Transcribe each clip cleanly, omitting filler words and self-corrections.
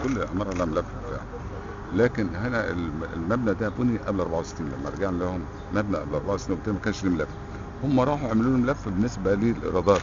كل عماره لها ملف بتاعها. لكن هنا المبنى ده بني قبل 64 لما رجعنا لهم مبنى قبل 64 وبالتالي ما كانش له ملف. هم راحوا عملوا له ملف بالنسبه للايرادات،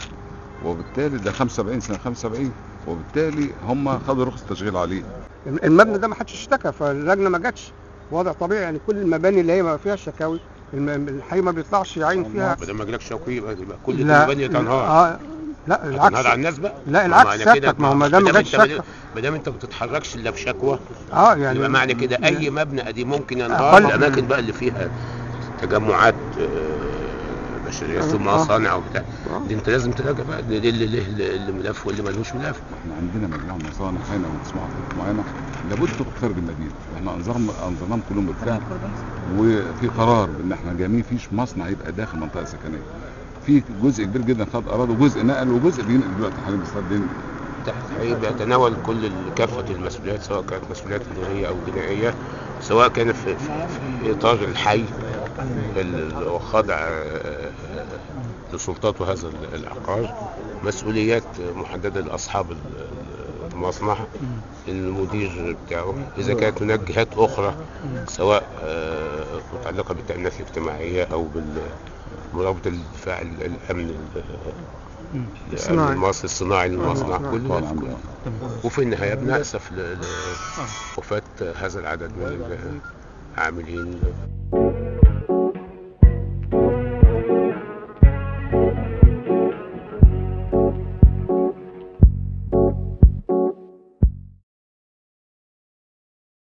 وبالتالي ده 75 سنه 75، وبالتالي هم خدوا رخصه تشغيل عليه. المبنى ده ما حدش اشتكى فاللجنه ما جاتش، وضع طبيعي يعني. كل المباني اللي هي ما فيها شكاوي الحي ما بيطلعش يعين فيها. ما دام ما جالكش شكوى يبقى كل المباني تنهار. لا العكس، هتنهار على الناس بقى. لا العكس سيادتك، ما هو ما دام ما جاتش شكوى، ما دام انت ما بتتحركش الا بشكوى يعني يبقى معنى كده اي مبنى قديم ممكن ينهار. الاماكن بقى اللي فيها تجمعات بشريه ثم مصانع وبتاع دي انت لازم تراجع بقى اللي اللي ملف واللي ملوش ملف. احنا عندنا مجموعه مصانع هنا ومصنوعات معينه لابد تخرج خارج المدينه، واحنا انظرناهم كلهم بالفعل، وفي قرار بان احنا جايين فيش مصنع يبقى داخل منطقه سكنيه. في جزء كبير جدا خد اراضي وجزء نقل وجزء بينقل دلوقتي حاليا بيستخدم التحقيق بيتناول كل كافه المسؤوليات، سواء كانت مسؤوليات اداريه او جنائيه، سواء كان في اطار الحي الخاضع لسلطات هذا العقار، مسؤوليات محدده لاصحاب المصنع، المدير بتاعه. اذا كانت هناك جهات اخرى سواء متعلقه بالتأمينات الاجتماعيه او بمرابطه الدفاع الامن الصناعي للمصنع كله. وفي النهايه بنأسف لوفاه هذا العدد من العاملين.